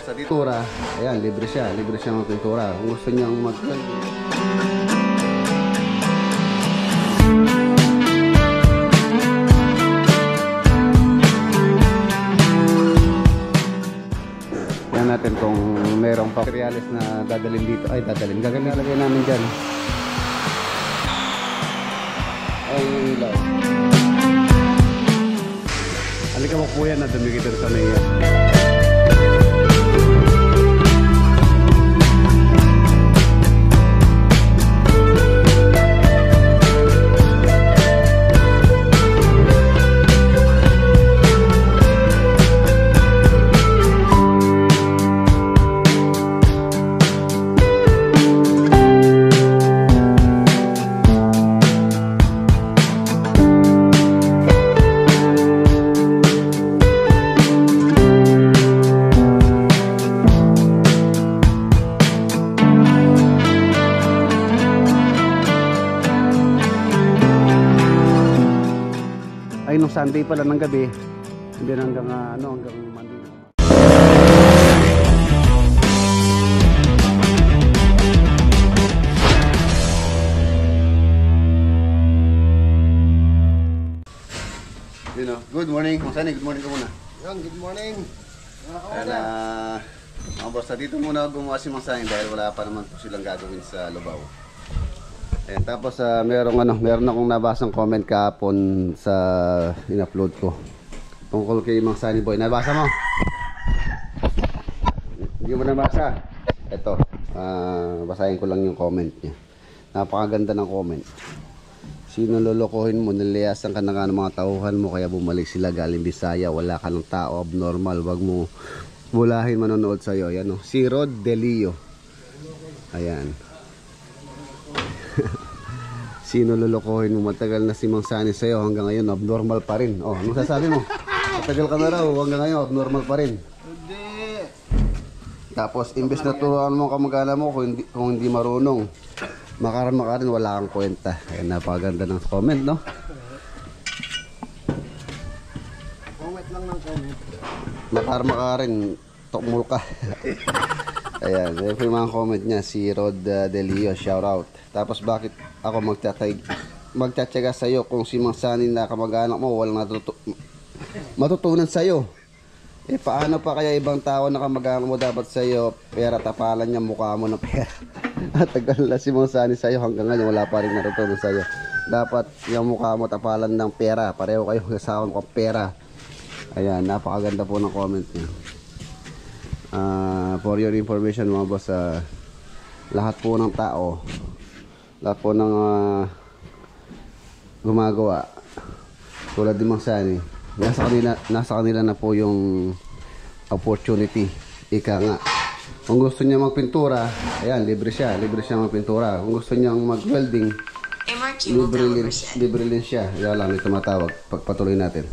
basta dito. Pintura, ayan, libre siya ng pintura. Kung gusto niyang yan natin kung merong materials na dadalhin dito. Ay, gagalagay namin dyan. Ay, yung ilaw. Halika mo po yan na dumikit sa niya. Nung Sunday pala ng gabi, hindi hanggang hanggang Monday. Good morning. Kung saan good morning ka muna. Yan, good morning. Mga boss, dito muna gumawa si Mang Sani dahil wala pa naman po silang gagawin sa Lubao. Ayan, tapos meron akong nabasang comment kahapon sa in-upload ko tungkol kay Mang Sunny Boy. Nabasa mo? Hindi mo nabasa? Ito, basahin ko lang yung comment niya. Napakaganda ng comment. Sino lolokohin mo, nilayasan ka na nga ng mga tauhan mo kaya bumalik sila galing Bisaya. Wala ka ng tao, abnormal, wag mo bulahin manonood sa'yo. Ayan, no? Si Rod Delio. Ayan. Sino lulukohin mo? Matagal na si Mang Sunny sa'yo, hanggang ngayon abnormal pa rin. Oh, anong sasabi mo? Matagal ka na raw, hanggang ngayon abnormal pa rin. Hindi. Tapos imbes na turuan mo kamag-anak mo kung hindi marunong, makaran wala kang kwenta. Ayan, napakaganda ng comment, no? Comment lang ng comment. Makaran tokmul ka. Ayan, ito yung mga comment niya. Si Rod Delio, shout out. Tapos bakit ako magtsatsaga sa'yo kung si Mang Sunny na kamag-anak mo walang matutunan sa'yo? Eh paano pa kaya ibang tao na kamag-anak mo dapat sa'yo pera, tapalan niya mukha mo ng pera? Tagal na si Mang Sunny sa'yo, hanggang ngayon wala pa rin natutunan sa'yo. Dapat yung mukha mo tapalan ng pera, pareho kayo kasama ko pera. Ayan, napakaganda po ng comment niya. For your information mga boss, lahat po ng tao, lahat po ng gumagawa tulad ni Mang Sunny, nasa kanila na po yung opportunity. Ika nga, kung gusto niya magpintura, ayan, libre siya magpintura. Kung gusto niya mag-welding, libre din siya. Yan lang, may tumatawag. Pagpatuloy natin.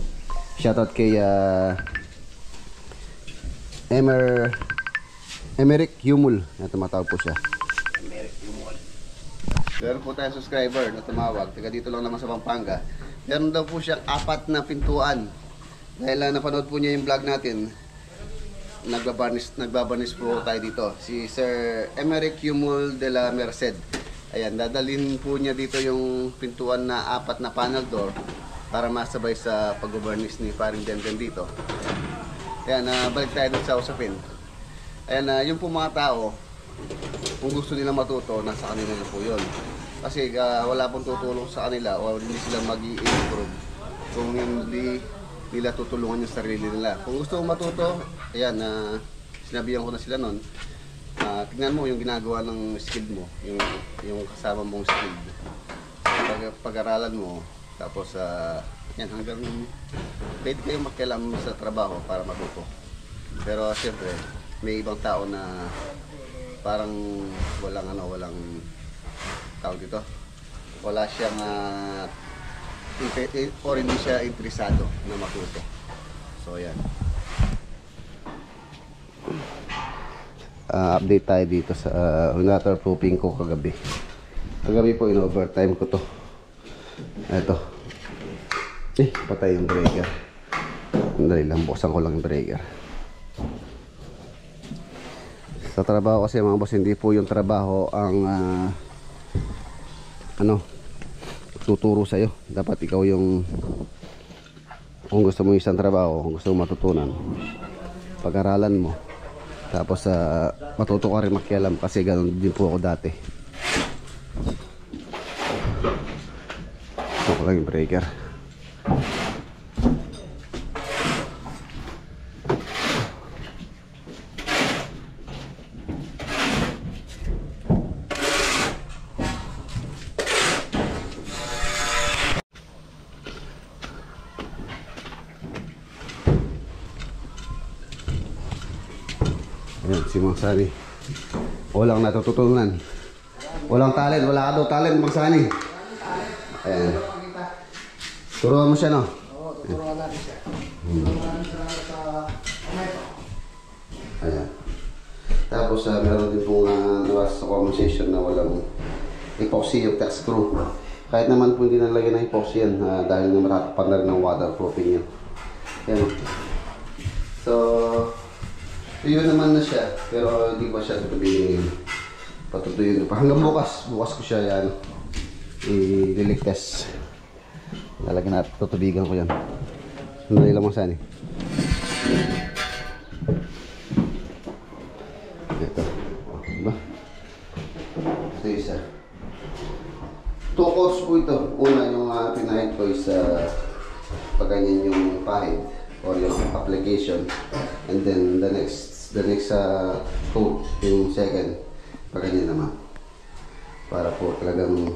Shoutout kay Emerick Yumul, na tumatawag po siya. Emerick Yumul. Meron po tayong subscriber na tumawag, taga dito lang naman sa Pampanga. Meron daw po siyang 4 na pintuan. Dahil napanood po niya yung vlog natin, nagbabarnish po tayo dito. Si Sir Emerick Yumul de la Merced. Ayan, dadalhin po niya dito yung pintuan na 4 na panel door para masabay sa pag-barnish ni Paring Denden dito. Ayan, balik tayo dun sa usapin. Ayan, yung po mga tao, kung gusto nila matuto, nasa kanila na po yun. Kasi wala pong tutulong sa kanila o hindi sila mag-i-improve kung hindi nila tutulungan yung sarili nila. Kung gusto mong matuto, ayan, sinabihan ko na sila nun, tignan mo yung ginagawa ng skilled mo, yung kasama mong skilled. Pag-aralan mo, tapos yan, hanggang pwede kayong makialam sa trabaho para matuto. Pero siyempre, may ibang tao na parang walang tawag dito. Wala siyang or hindi siya interesado na matuto. So yan. Update tayo dito sa waterproofing ko kagabi. Kagabi po in-overtime ko to. Ito. Patay yung breaker. Dali lang, buksan ko lang yung breaker. Sa trabaho kasi mga boss, hindi po yung trabaho ang tuturo sa'yo. Dapat ikaw yung, kung gusto mo isang trabaho, kung gusto mo matutunan, pag-aralan mo. Tapos matuto ka rin makialam, kasi ganun din po ako dati. Ito lang yung breaker. Ayan, si Mang Sani. Walang natututunan. Walang talent. Wala ka daw talent, Mang Sani. Ayan. Turuan mo siya, no? Oo, tuturuan natin siya. Ayan. Tapos, meron din pong nabasa sa conversation na walang epoxy yung text screw. Kahit naman po hindi nalagyan ng epoxy yan, dahil na matatakpan na rin ng waterproofing yan. Ayan. So, yun naman na siya, pero hindi pa siya tutubihin. Patutuyin pa. Hanggang bukas ko siya yan i-liligtas. Lalagyan natin, tutubigan ko yan. Sandali lang Mang Sani. Ito. Diba? Ito isa. 2 course po ito. Una yung pinahid ko is pagganyan yung pahid or yung application, and then the next coat, yung second, pagganyan naman, para po talagang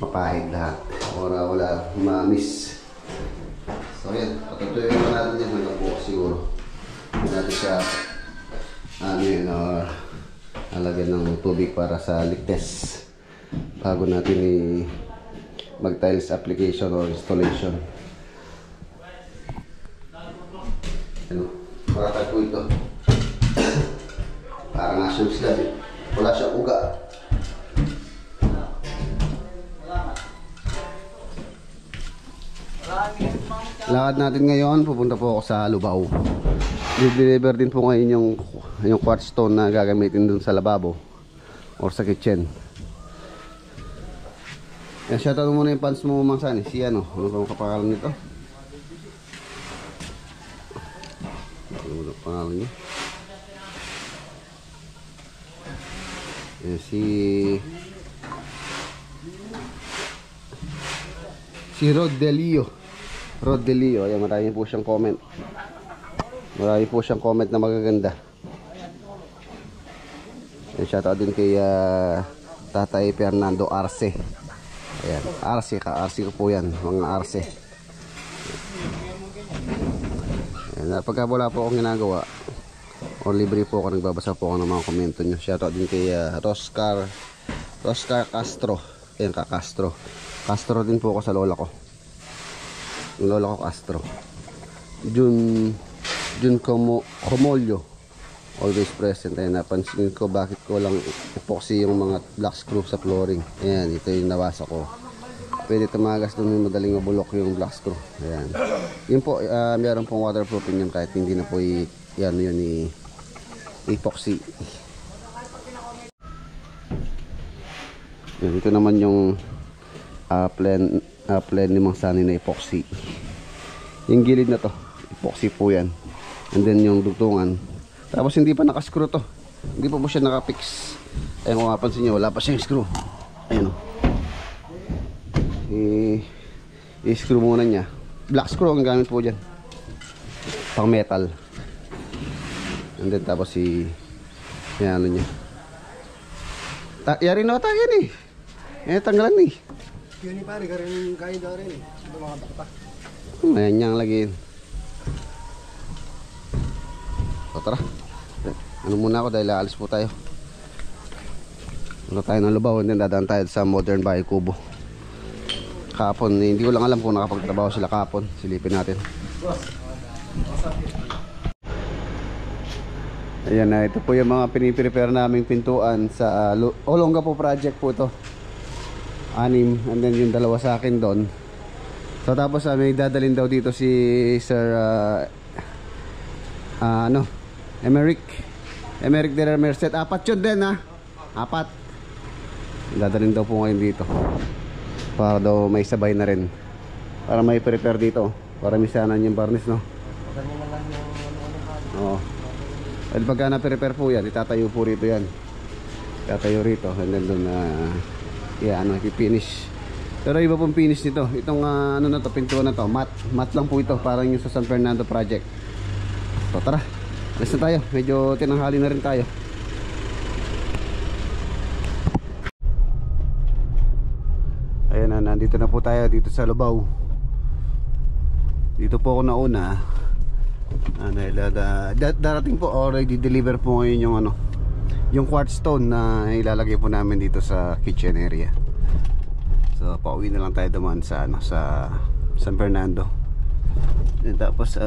mapahid lahat or wala ma-miss. So yan, patutuyin naman natin yan hanggang bukas siguro. Hindi natin siya alagyan ng tubig para sa ligtas bago natin mag-tiles application or installation. Maratag po ito. Parang nga siyang slab. Wala siyang uga. Lakad natin ngayon, pupunta po ako sa Lubao. I-deliver din po ngayon yung quartz stone na gagamitin dun sa lababo or sa kitchen. Yan, shoutout muna yung fans mo, Mang Sani. Si ano pang kapangalan nito? Ano pangalan niya? Yan, si Rod Delio. Ayan, marami po siyang comment. Marami po siyang comment na magaganda. Yan, shoutout din kay Tatay Fernando Arce. Ayan, Arce ko po yan, mga Arce. Ayan, pagka wala po akong ginagawa o libre po ako, nagbabasa po ako ng mga komento nyo. Shoutout din kay Roscar Castro. Ayan, Castro din po ako sa lola ko. Yung lola ko Castro. Jun Comolio, always present. Ayan, napansin ko bakit ko lang epoxy yung mga black screw sa flooring. Ayan, ito yung nabasa ko. Pwede tumagas doon, madaling mabulok yung black screw. Ayan, yun po, meron pong waterproofing yun kahit hindi na po epoxy. Yan, ito naman yung plan ni Mang Sani na epoxy. Yung gilid na to, epoxy po yan. And then yung dugtungan, tapos hindi pa nakascrew to, hindi pa po siya nakapix. Ayun, kung mapansin nyo, wala pa siyang screw. Ayun, i-screw muna niya. Black screw ang gamit po dyan, pang metal. And then tapos yan ano niya. Yari na ata yan tanggalan Yun ni pare, kain daw rin ito mga bakta. Ayan niyang lagin. So tara, ano muna ako dahil aalis po tayo. Ano tayo ng Lubao, and then dadaan tayo sa Modern Bahay Kubo. Kahapon, hindi ko lang alam kung nakapagtrabaho sila kahapon. Silipin natin. Ayan na, ito po yung mga piniprepare naming pintuan sa Olongapo project po ito. 6, and then yung 2 sa akin doon. So tapos may dadalhin daw dito si Sir Emerick Emerick de la Merced. Apat yun din ha. Apat. Dadalhin daw po ngayon dito. Para daw may sabay na rin. Para may prepare dito. Para misanan yung varnish, no? Oo. Dahil pagka na-prepare po yan, itatayo po rito yan. Itatayo rito. And then doon ipipinish. Pero iba pong finish nito. Itong ano na to, pintuan na to, matte lang po ito, parang yung sa San Fernando project. So tara, alis na tayo. Medyo tinanghali na rin tayo. Ayan na, nandito na po tayo dito sa Lubao. Dito po ako nauna. Darating po, already deliver po ngayon yung ano, yung quartz stone na ilalagay po namin dito sa kitchen area. So pauwi na lang tayo dumaan sa ano, sa San Fernando. And tapos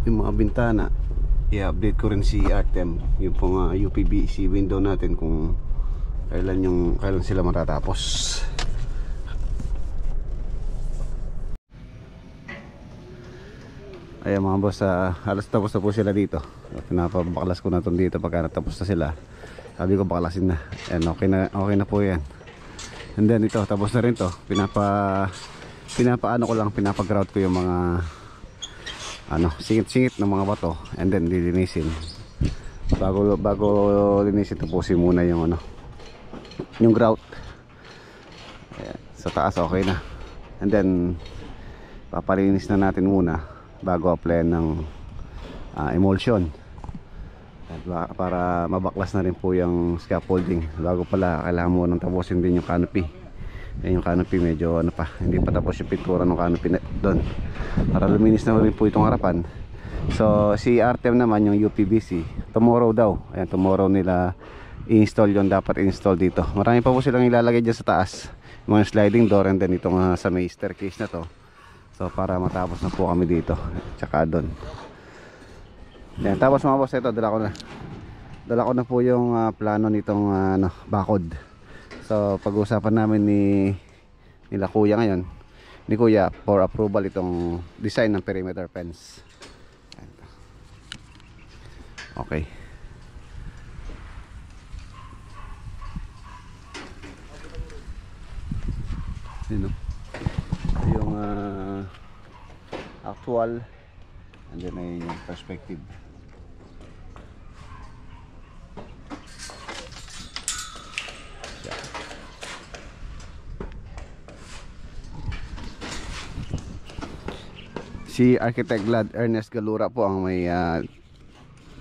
yung mga bintana i-update ko rin si Artem, yung pong UPVC window natin, kung kailan sila matatapos. Ayan mga boss, halos tapos na po sila dito. Pinapabaklas ko na ito dito pagka natapos na sila. Sabi ko baklasin na. Ayan, okay na po yan. And then ito, tapos na rin to. Pinapaano ko lang, pinapagrout ko yung mga singit-singit ng mga bato. And then lilinisin. Bago linisin, tapusin muna yung yung grout. Ayan, sa taas okay na. And then papalinis na natin muna bago apply ng emulsion. Para mabaklas na rin po yung scaffolding. Bago pala, kailangan mo nang tapusin din yung canopy. Yung canopy medyo hindi pa tapos yung pintura ng canopy doon. Para luminis na rin po itong harapan. So si Artem naman, yung UPVC, tomorrow daw. Ayan, tomorrow nila i-install yung dapat i-install dito. Marami pa po silang ilalagay dyan sa taas. Yung mga sliding door, and then itong sa may staircase na to. So para matapos na po kami dito. Tsaka doon. Yan, tapos mga boss, ito dala ko na po yung plano nitong bakod. So pag-uusapan namin nila kuya ngayon, ni kuya, for approval itong design ng perimeter fence. Okay. Yun, yung actual, and then ay yung perspective. Si Architect Glad Ernest Galura po ang may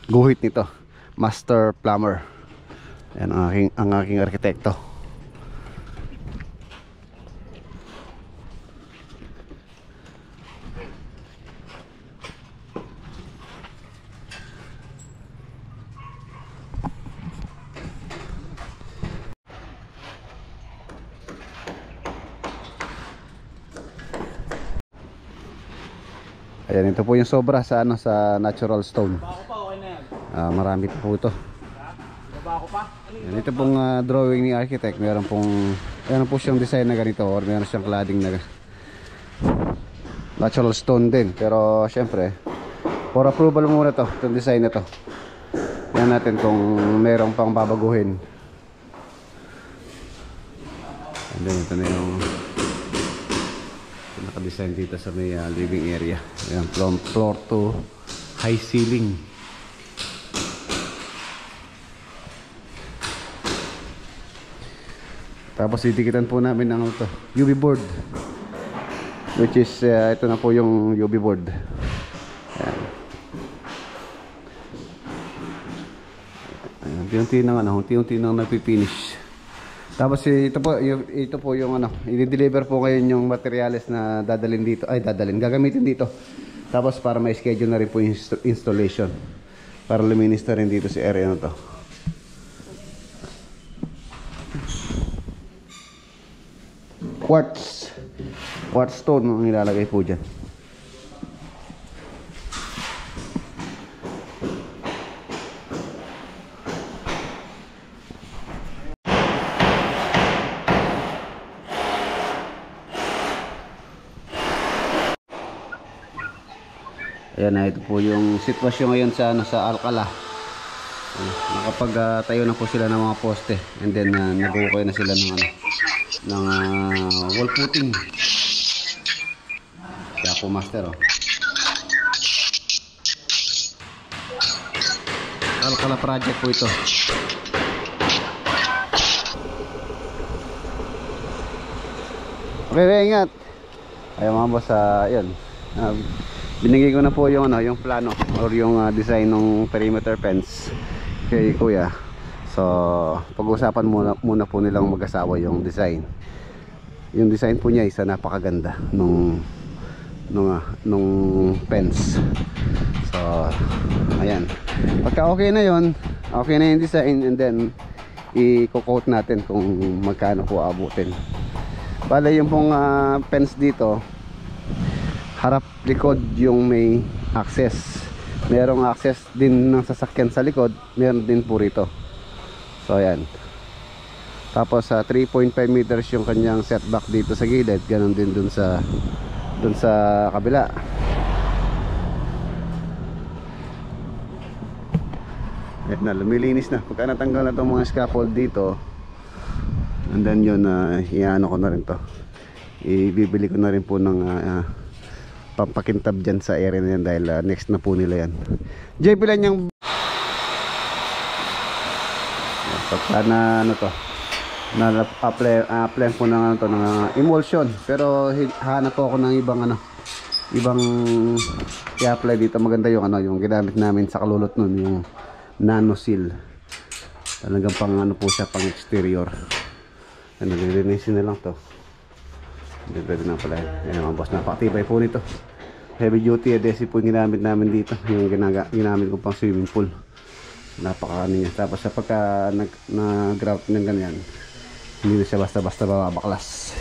guhit nito, master plumber. Yan ang aking arkitekto. Ayan, ito po yung sobra sa sa natural stone. Marami po ito. Ayan, ito pong drawing ni architect. Meron po siyang design na ganito, or meron siyang cladding na natural stone din. Pero syempre, for approval muna to, itong design na to. Yan natin kung merong pang babaguhin. And then ito na yung naka-design dito sa may living area. Ayan, from floor to high ceiling. Tapos itikitan po namin ng UV board, which is ito na po yung UV board. Ayan. Unti-unti nang napipinish. Tapos ito po yung i-deliver po ngayon yung materials na gagamitin dito. Tapos para may schedule na rin po yung installation. Para luminis na rin dito si area na to. Quartz stone ang ilalagay po dyan. Ayan Ayan na, ito po yung sitwasyon ngayon sa, ano, sa Alcala. Nakapag tayo na po sila ng mga poste, and then nag-ukay na sila ng, ano, ng wall putting. Kaya po master, oh. Alcala project po ito. Okay, ingat. Ayun mga boss, yun. Binigay ko na po yung, ano, yung plano or yung design ng perimeter fence kay kuya. So pag-usapan muna po nilang mag-asawa yung design. Yung design po niya isa napakaganda nung fence. So ayan, pagka okay na yon, okay na yung design, and then i-quote natin kung magkano po abutin. Bale yung pong fence dito, harap likod yung may access. Merong access din ng sasakyan sa likod, meron din po rito. So ayan. Tapos 3.5 meters yung kanyang setback dito sa gilid, ganun din dun sa kabila. Ayan na, lumilinis na. Pagka natanggal na itong mga scaffold dito, and then yun, iano ko na rin to, ibibili ko na rin po ng pampakintab dyan sa area na yan, dahil next na po nila yan. JP lang yung pagka na ano to, na apply po ng, ano to, ng emulsion, pero hanap po ako ng ibang i-apply dito. Maganda yung, ano, yung ginamit namin sa kalulot nun, yung nano seal. Talagang pang, ano po siya, pang exterior. Nililinisin na lang to. Hindi pwede na pala. Ayan mga boss, napakatibay po nito. Heavy duty adhesive po yung ginamit namin dito. Yung ginamit ko pang swimming pool. Napaka ano niya. Tapos sa pagka nag-grout ng ganyan, hindi na siya basta-basta babaklas.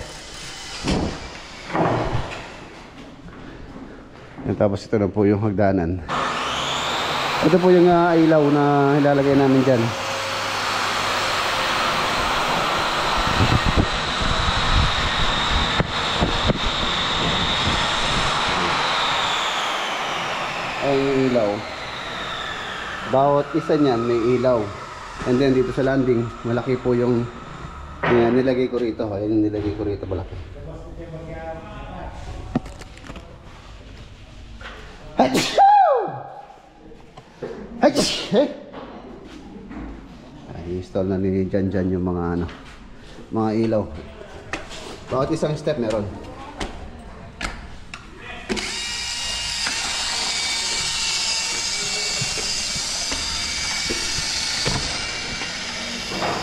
Ayan, tapos ito na po yung hagdanan. Ito po yung ilaw na ilalagay namin dyan. Ay, ilaw. Bawat isa niyan may ilaw. And then dito sa landing, malaki po yung nilagay ko rito. Ayun yung nilagay ko rito, malaki. I-install na ni Jan yung mga mga ilaw. Bawat isang step meron.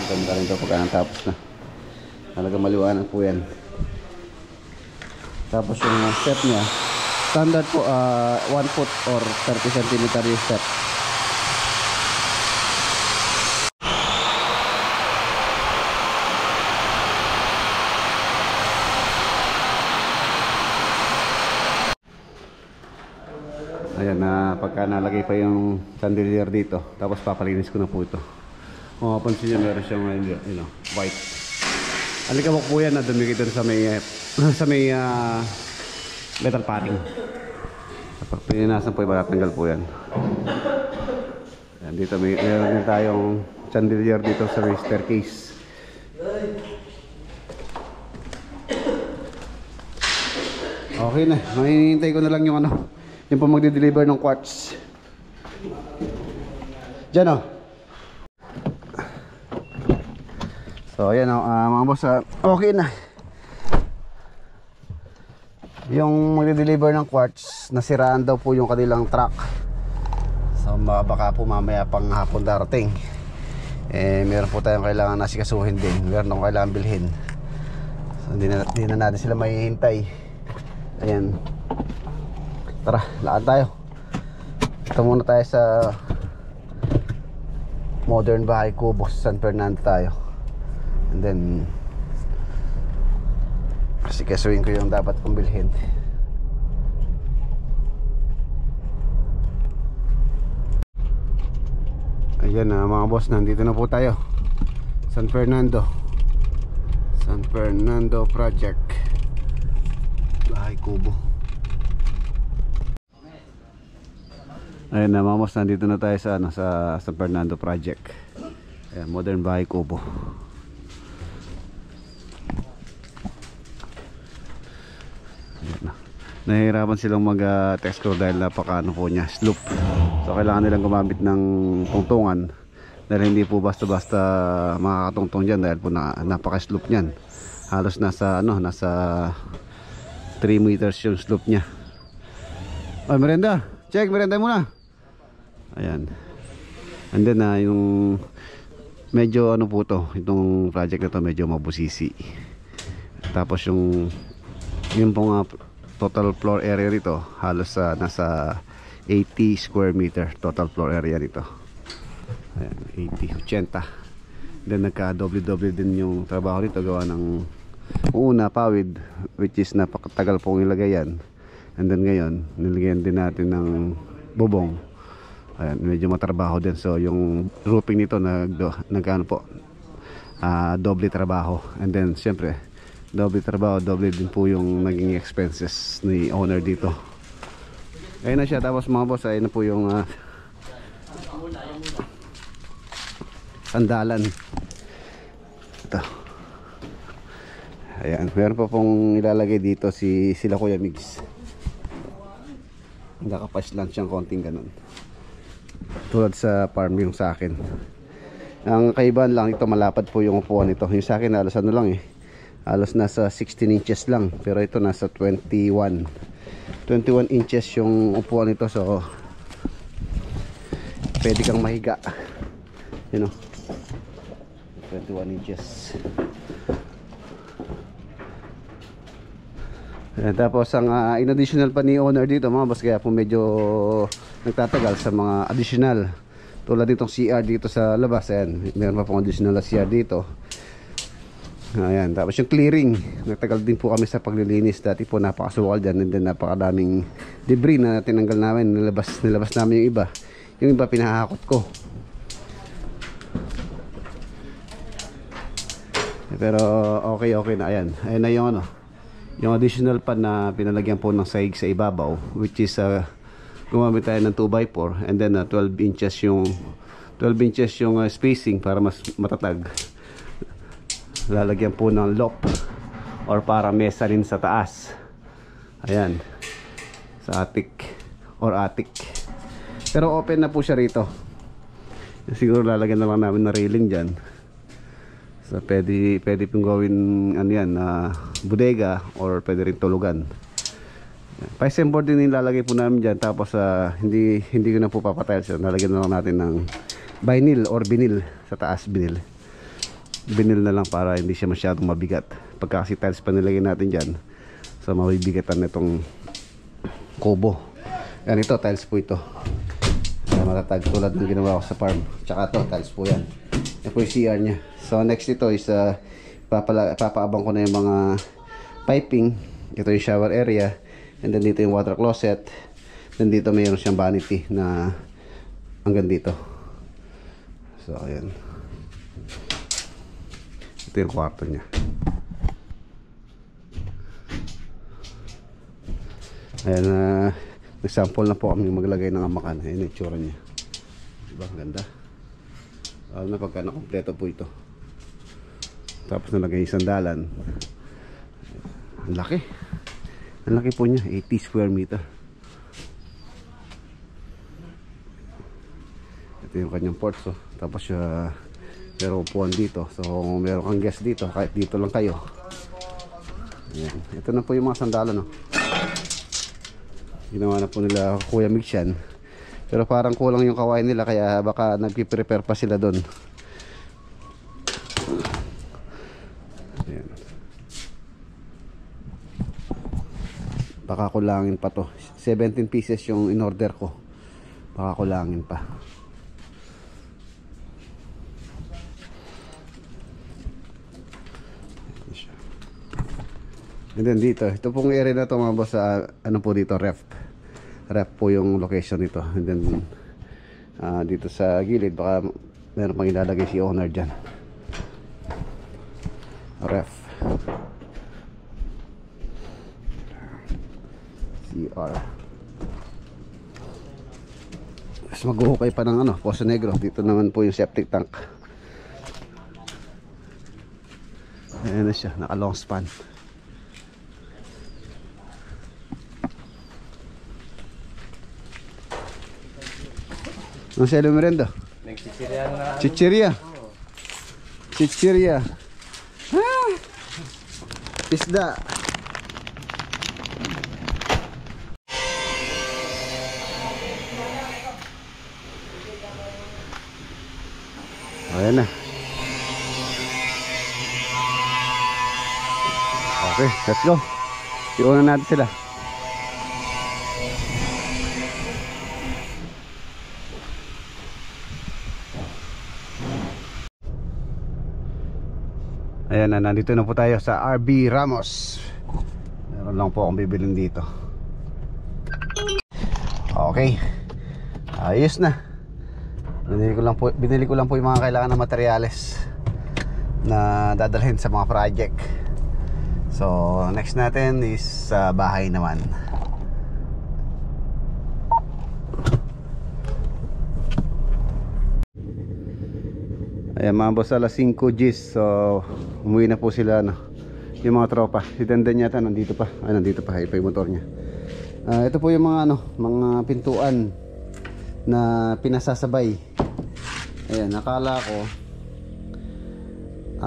Ganda rin ito pagka natapos na. Talaga maliwanag po yan. Tapos yung step niya, standard po 1 foot or 30 cm yung step. Ayan na, pagka nalagay pa yung chandelier dito, tapos papalinis ko na po ito. Kung mapansin nyo, meron siyang white. Alikabok po yan na dumikit doon sa may metal padding. Kapag pininasan po, iba natanggal po yan. Ayan, dito meron din tayong chandelier dito sa may staircase. Okay na, mahihintay ko na lang yung yung po magde-deliver ng quartz. Diyan, oh. So ayan, mga boss, okay na. Yung magde-deliver ng quartz, nasiraan daw po yung kanilang truck. So baka po mamaya pang hapon darating. Meron po tayong kailangan nasikasuhin din. Meron akong kailangan bilhin. So hindi na natin sila mahihintay. Ayan. Tara, lakad tayo. Ito muna tayo sa Modern Bahay Kubo sa San Fernando tayo. And then kasi kasuin ko yung dapat kong bilhin. Ayan na mga boss, nandito na po tayo. San Fernando Project Bahay Kubo. Ayun na, mamos, nandito na tayo sa, ano, sa San Fernando project. Ayan, modern bahay kubo. Ayan na. Nahihirapan silang mag text dahil napaka ano po niya, slope. So kailangan nilang gumamit ng tungtungan dahil hindi po basta-basta makakatungtong dyan dahil po napaka slope niyan. Halos nasa 3 meters yung slope niya. Ay, merenda. Check, merenda muna. Ayan. And then yung medyo ano po to, itong project na to medyo mabusisi. Tapos yung pong total floor area rito halos nasa 80 square meter total floor area nito. Ayan, 80. Then nagka-doble-doble din yung trabaho nito gawa ng una pawid, which is napakatagal pong ilagay yan. And then ngayon nilagyan din natin ng bubong. Ayan, medyo matrabaho din. So yung roofing nito nagano po, doble trabaho. And then syempre doble trabaho, doble din po yung naging expenses ni owner dito. Ayun na siya. Tapos mga boss, ayun na po yung sandalan. Ito. Ayan, meron pa pong ilalagay dito sila Kuya Migs. Nakapash lang siyang konting ganun, tulad sa farm yung sa akin. Ang kaibahan lang ito, malapad po yung upuan nito. Yung sa akin halos ano lang halos nasa 16 inches lang, pero ito nasa 21 inches yung upuan nito. So pwede kang mahiga, you know, 21 inches. Ayan, tapos ang in additional pa ni owner dito mga boss, kaya po medyo nagtatagal sa mga additional, tulad ditong CR dito sa labas. Ayan, meron pa pong additional na CR dito. Ayan, tapos yung clearing, nagtagal din po kami sa paglilinis. Dati po napakasukal dyan, and then napakadaming debris na tinanggal namin. Nilabas namin yung iba pinahakot ko. Pero okay na. Ayan na yung yung additional pan na pinalagyan po ng sahig sa ibabaw, which is gumamit tayo ng 2x4, and then 12 inches yung spacing para mas matatag. Lalagyan po ng lop or para mesa rin sa taas. Ayan, sa attic. Pero open na po siya rito. Siguro lalagyan na lang namin na railing dyan. So pwede pong gawin bodega, or pwede rin tulugan. Pipes board din nilalagay po namin dyan. Tapos hindi ko na po papatiles. So, nalagyan na lang natin ng vinyl or vinyl sa taas. Vinyl na lang para hindi siya masyadong mabigat. Pagka kasi tiles pa nilagay natin dyan, so mabibigatan na itong kubo. Yan, ito tiles po ito. Matatag tulad ng ginawa ko sa farm. Tsaka ito tiles po yan. Yan po yung CR nya. So next ito is papaabang ko na yung mga piping. Ito yung shower area, and then dito yung water closet. Then dito mayroon siyang vanity na hanggang dito. So ayan, ito yung kwarto nya. Ayan, nagsample na po kami maglagay ng amakan. Ayan yung itsura nya, diba? Ganda. Na pagka nakompleto po ito. Tapos nalagay yung sandalan. Ang laki po niya, 80 square meter. Ito yung kanyang ports. Tapos meron upuan dito. So kung meron kang guest dito, kahit dito lang kayo. Ayan. Ito na po yung mga sandalan. Ginawa na po nila Kuya Migs yan. Pero parang kulang yung kawain nila, kaya baka nagpiprepare pa sila doon. Ayan. Baka kulangin pa to. 17 pieces yung in order ko. Baka kulangin pa. And then dito, ito pong area na to mga boss, ano po dito, ref po yung location nito. And then dito sa gilid baka meron pang ilalagay si owner dyan. Ref, CR. maghuhukay pa ng Poso Negro. Dito naman po yung septic tank. Ayan na siya, naka long span. Ano siya lumirendo? Nagchichirya na. Chichirya. Chichirya. Ah! Isda. Ayan na. Okay, let's go. Iunan natin sila. Ayan na, nandito na po tayo sa RB Ramos. Meron lang po akong bibilin dito. Okay. Ayos na. Binili ko lang po yung mga kailangan na materyales na dadalhin sa mga project. So next natin is sa bahay naman. Ayan mga boss, alas 5 Gs. So umuwi na po sila yung mga tropa. Si Dandan yata nandito pa. Nandito pa, ipa yung motor niya. Ito po yung mga mga pintuan na pinasasabay. Ayan, nakala ko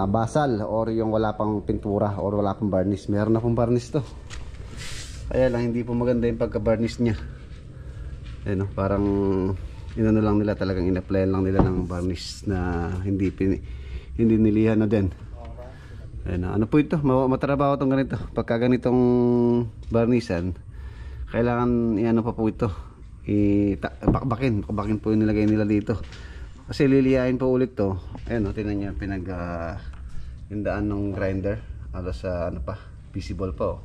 basal or yung wala pang pintura or wala pang varnish. Meron na pong varnish to. Kaya lang hindi po maganda yung pagka-varnish niya. Ayan, parang inano lang nila, talagang in-applyan lang nila ng varnish na hindi nilihan na din. Ayan, ano po ito? Matrabaho itong ganito. Pagka ganitong varnishan, kailangan iano pa po ito. Bakbakin po yung nilagay nila dito. Kasi liliyain po ulit to. Ayan, tingnan nyo, hindaan ng grinder. Alas visible pa.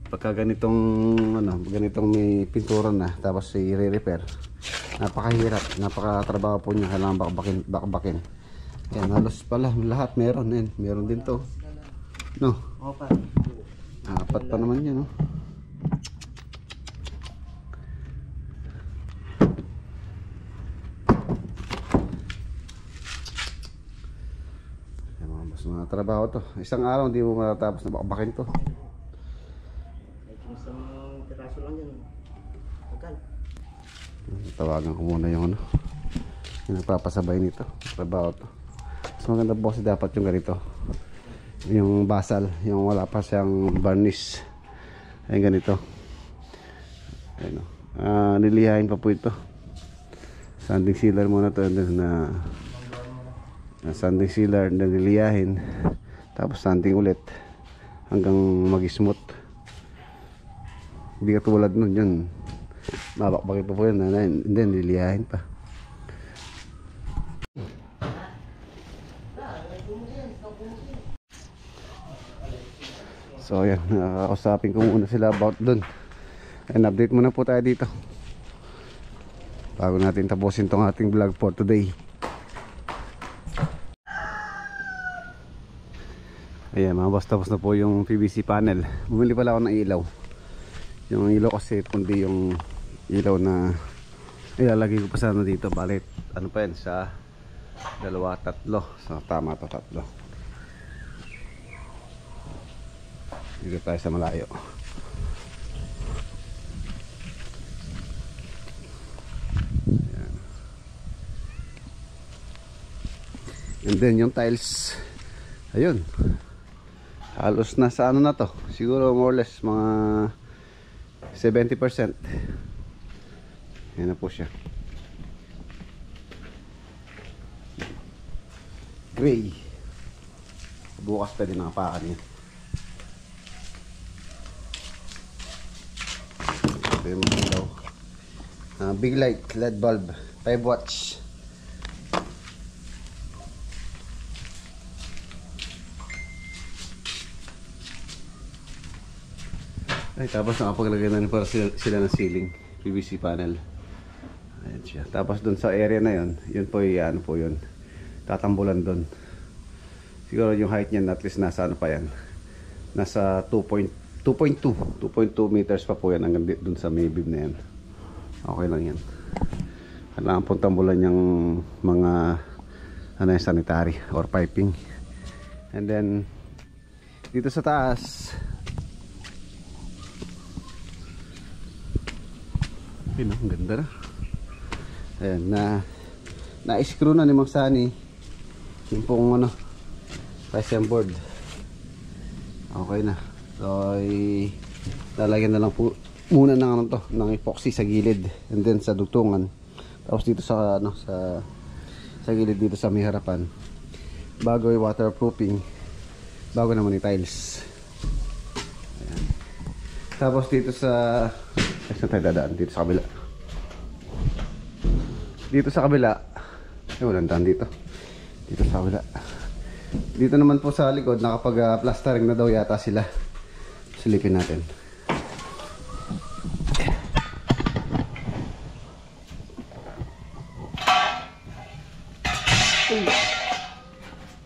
Pagka ganitong may pintura na tapos i-repair, napakahirap, napakatrabaho po niya. Kailangan bakbakin. Ayan, halos pala lahat meron. Ayan, meron din to. No? Apat pa naman yan, no? Mga trabaho to. Isang araw hindi mo matatapos na bakbakin to. Isang piraso lang yan. Tagal. Tawagan ko muna yung yung nagpapasabay nito. Trabaho to. Mas maganda po kasi dapat yung ganito. Yung basal, yung wala pa siyang varnish. Ayun ganito. Ayun, nilihain pa po ito. Sanding sealer muna to, na sanding sealer, na nilihain, tapos sanding ulit hanggang mag-smooth. Hindi ka tulad nun yun, mabakbakin pa po yun, and then nilihain pa. So ayan, nakakausapin ko muna sila about dun, and update muna po tayo dito bago natin tapusin tong ating vlog for today. Ayan mga boss, tapos na po yung PVC panel. Bumili pala ako ng ilaw. Yung ilaw kasi kundi yung ilaw na ilalagay ko pa sana dito. Balit ano pa yan, sa 2, 3. So tama to, 3. Dito tayo sa malayo. Ayan. And then yung tiles, ayun, halos nasa na to, siguro more or less mga 70%. Yan na po siya, gray. Bukas pwede nakapakan yan. Ito yung mga ilaw, big light LED bulb 5 watts. Ay, tapos nakapaglagay na rin para sila ng ceiling PVC panel. Ayan siya. Tapos dun sa area na yun, yun po yung po yun, tatambulan dun. Siguro yung height niyan at least nasa pa yan, nasa 2.2 2.2 meters pa po yan hanggang dun sa may bib na yan. Okay lang yan. Kailangan pong tambulan yung mga ano yung sanitary or piping. And then dito sa taas, yun, ang ganda na. Ayan, na-screw na ni Mang Sani yung pong ano, pressure board. Okay na. So lalagyan na lang po muna ng ano to, ng epoxy sa gilid and then sa dugtungan. Tapos dito sa ano, sa gilid dito sa may harapan. Bago yung waterproofing, bago naman yung tiles. Ayan. Tapos dito sa saan tayo dadaan? Dito sa kabila. Dito sa kabila, walang daan dito. Dito sa kabila. Dito naman po sa likod, nakapag-plastering na daw yata sila. Silipin natin.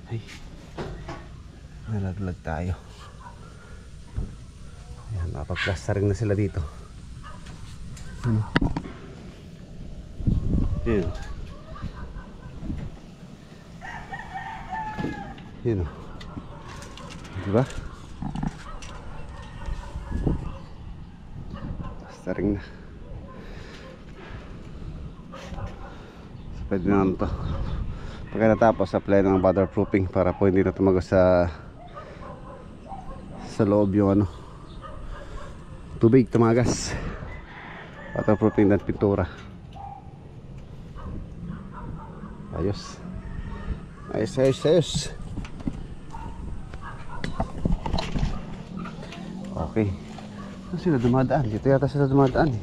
Ay, nalaglag tayo. Ayan, nakapag-plastering na sila dito. Ayan. Yun o. Diba? Plastering na. So, pwede na ito. Pagka natapos, apply ng waterproofing para po hindi na tumagos sa loob yung ano, tubig, tumagas. Waterproofing dan pintura. Ayos. Ayos. Okay. Saan sila dumadaan? Dito yata sila dumadaan.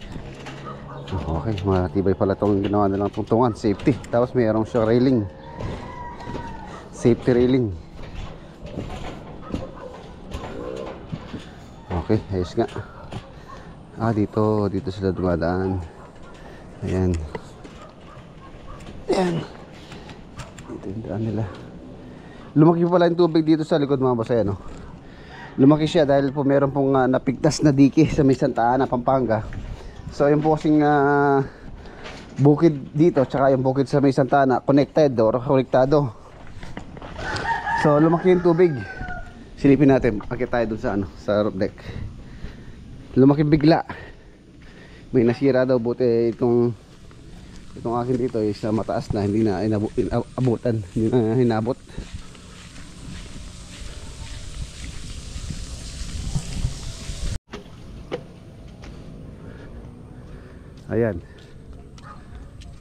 Okay, matibay pala itong ginawa nilang tungtungan. Safety. Tapos mayroong siya railing. Safety railing. Okay, ayos nga. Dito sila dumadaan. Ayan. Dito yung daan nila. Lumaki pala yung tubig dito sa likod mga boss. Ayan, no? Lumaki siya dahil po meron pong napigtas na dike sa may Santa Ana, Pampanga. So yung po kasing bukid dito tsaka yung bukid sa may Santa Ana connected or konektado. So lumaki yung tubig. Silipin natin, akit tayo dun sa ano, sa roof deck. Lumaki bigla. May nasira daw, buti itong akin dito is mataas na, hindi na abutan, hindi na hinabot.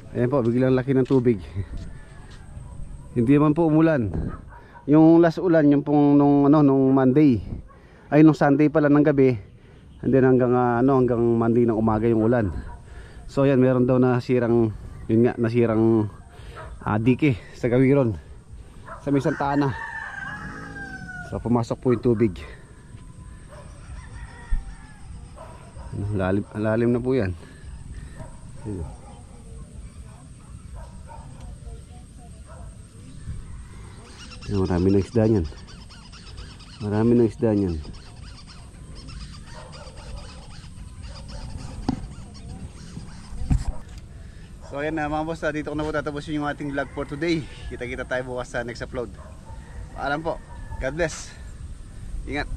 Ayan po, biglang laki ng tubig. Hindi naman po umulan. Yung last ulan, yung pong nung Monday, ay nung Sunday pala ng gabi, and then hanggang Monday ng umaga yung ulan. So ayan, meron daw nasirang, yun nga, nasirang dike sa Gawiron, sa may Santa Ana. So pumasok po yung tubig. Lalim na po yan. Marami ng isda niyan. Marami ng isda niyan. So ayan na mga boss, dito ko na po tatapusin yung ating vlog for today. Kita-kita tayo bukas sa next upload. Paalam po. God bless. Ingat.